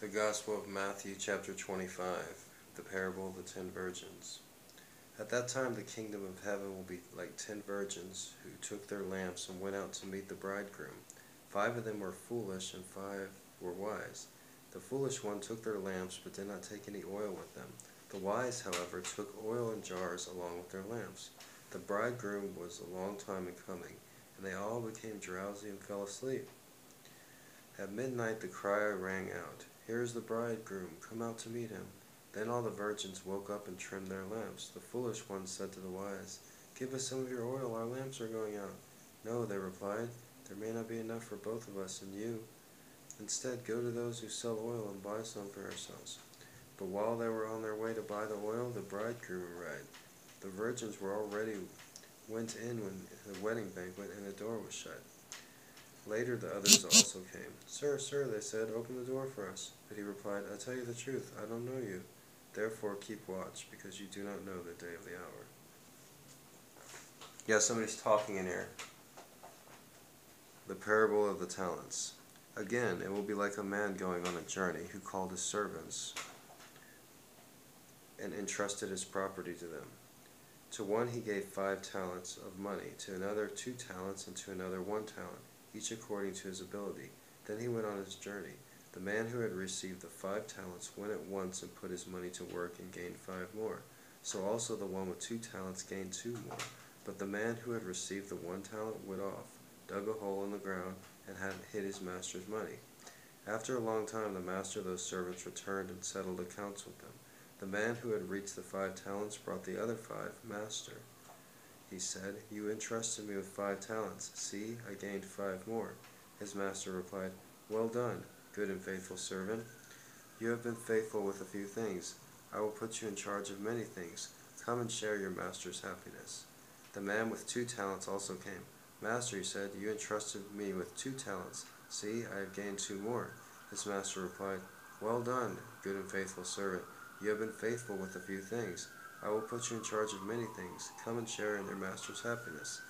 The Gospel of Matthew, chapter 25, the parable of the 10 virgins. At that time the kingdom of heaven will be like 10 virgins who took their lamps and went out to meet the bridegroom. 5 of them were foolish and 5 were wise. The foolish one took their lamps but did not take any oil with them. The wise, however, took oil in jars along with their lamps. The bridegroom was a long time in coming, and they all became drowsy and fell asleep. At midnight the cry rang out, "Here is the bridegroom, come out to meet him." Then all the virgins woke up and trimmed their lamps. The foolish ones said to the wise, "Give us some of your oil, our lamps are going out." "No," they replied, "there may not be enough for both of us and you. Instead, go to those who sell oil and buy some for ourselves." But while they were on their way to buy the oil, the bridegroom arrived. The virgins were already went in when the wedding banquet, and the door was shut. Later the others also came. "Sir, sir," they said, "open the door for us." But he replied, "I tell you the truth, I don't know you. Therefore keep watch, because you do not know the day of the hour." Yeah, somebody's talking in here. The parable of the talents. Again, it will be like a man going on a journey who called his servants and entrusted his property to them. To one he gave 5 talents of money, to another 2 talents, and to another 1 talent, each according to his ability. Then he went on his journey. The man who had received the 5 talents went at once and put his money to work and gained 5 more. So also the one with 2 talents gained 2 more. But the man who had received the 1 talent went off, dug a hole in the ground, and had hid his master's money. After a long time the master of those servants returned and settled accounts with them. The man who had reached the 5 talents brought the other 5. "Master," he said, "you entrusted me with 5 talents. See, I gained 5 more. His master replied, "Well done, good and faithful servant. You have been faithful with a few things. I will put you in charge of many things. Come and share your master's happiness." The man with 2 talents also came. "Master," he said, "you entrusted me with 2 talents. See, I have gained 2 more. His master replied, "Well done, good and faithful servant. You have been faithful with a few things. I will put you in charge of many things. Come and share in your master's happiness."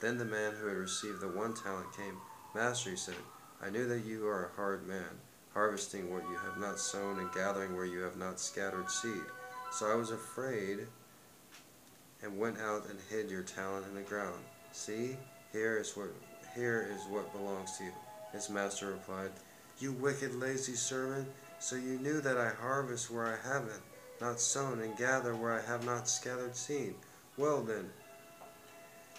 Then the man who had received the 1 talent came. "Master," he said, "I knew that you are a hard man, harvesting what you have not sown and gathering where you have not scattered seed. So I was afraid and went out and hid your talent in the ground. See, here is what belongs to you." His master replied, "You wicked, lazy servant, so you knew that I harvest where I haven't not sown and gather where I have not scattered seed. Well then,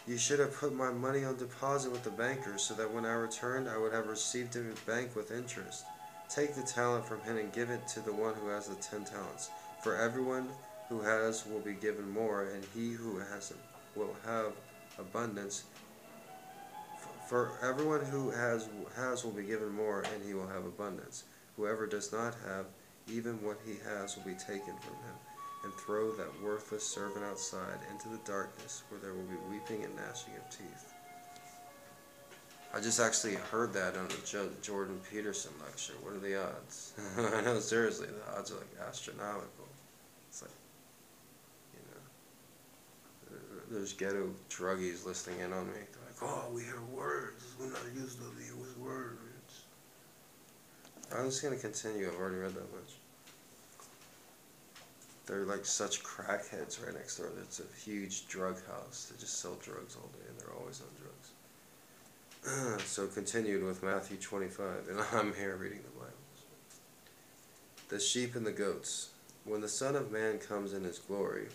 you should have put my money on deposit with the bankers, so that when I returned I would have received it back with interest. Take the talent from him and give it to the one who has the 10 talents. For everyone who has will be given more, and he who has will have abundance. For everyone who has will be given more, and he will have abundance. Whoever does not have, even what he has will be taken from him. And throw that worthless servant outside into the darkness, where there will be weeping and gnashing of teeth." I just actually heard that on a Jordan Peterson lecture. What are the odds? I know, seriously, the odds are like astronomical. It's like, you know, there's ghetto druggies listening in on me. They're like, "Oh, we hear words. We're not used to use words." I'm just going to continue. I've already read that much. They're like such crackheads right next door. It's a huge drug house. They just sell drugs all day, and they're always on drugs. So continued with Matthew 25, and I'm here reading the Bible. The sheep and the goats. When the Son of Man comes in his glory,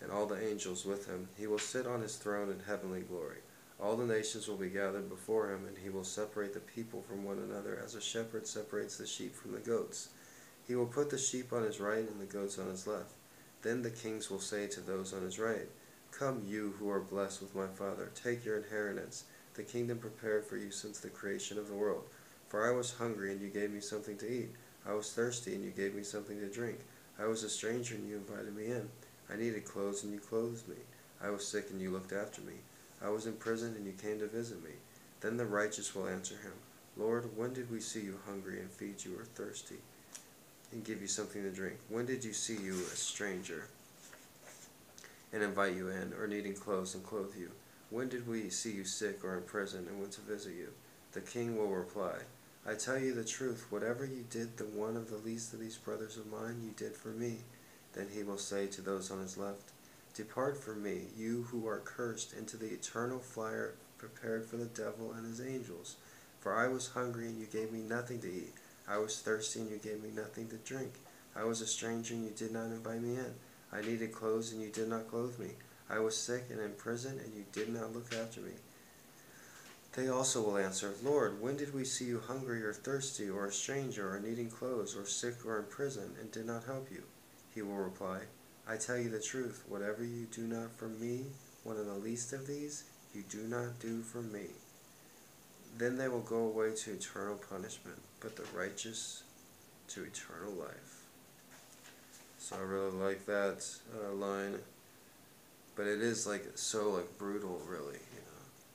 and all the angels with him, he will sit on his throne in heavenly glory. All the nations will be gathered before him, and he will separate the people from one another, as a shepherd separates the sheep from the goats. He will put the sheep on his right and the goats on his left. Then the kings will say to those on his right, "Come, you who are blessed with my Father, take your inheritance, the kingdom prepared for you since the creation of the world. For I was hungry, and you gave me something to eat. I was thirsty, and you gave me something to drink. I was a stranger, and you invited me in. I needed clothes, and you clothed me. I was sick, and you looked after me. I was in prison, and you came to visit me." Then the righteous will answer him, "Lord, when did we see you hungry and feed you, or thirsty and give you something to drink? When did you see you a stranger and invite you in, or needing clothes and clothe you? When did we see you sick or in prison and went to visit you?" The king will reply, I tell you the truth, whatever you did to one of the least of these brothers of mine, you did for me. Then he will say to those on his left, Depart from me, you who are cursed, into the eternal fire prepared for the devil and his angels. For I was hungry, and you gave me nothing to eat. I was thirsty, and you gave me nothing to drink. I was a stranger, and you did not invite me in. I needed clothes, and you did not clothe me. I was sick and in prison, and you did not look after me. They also will answer, Lord, when did we see you hungry or thirsty, or a stranger, or needing clothes, or sick or in prison, and did not help you? He will reply, I tell you the truth, whatever you do not for me, one of the least of these, you do not do for me. Then they will go away to eternal punishment, but the righteous to eternal life. So I really like that line, but it is so brutal, really,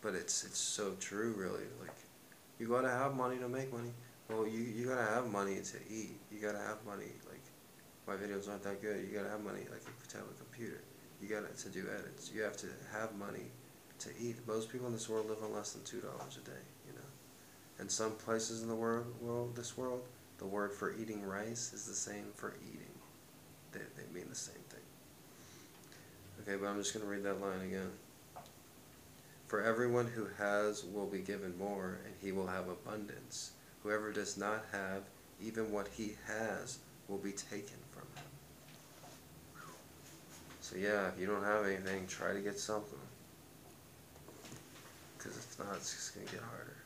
But it's so true, really. You gotta have money to make money. Well, you gotta have money to eat. You gotta have money. My videos aren't that good. You gotta have money, to have a computer. You gotta to do edits. You have to have money to eat. Most people in this world live on less than $2 a day. And some places in the world, the word for eating rice is the same for eating. They mean the same thing. Okay, but I'm just gonna read that line again. For everyone who has will be given more, and he will have abundance. Whoever does not have, even what he has, will be taken from him. So yeah, if you don't have anything, try to get something. Because if not, it's just going to get harder.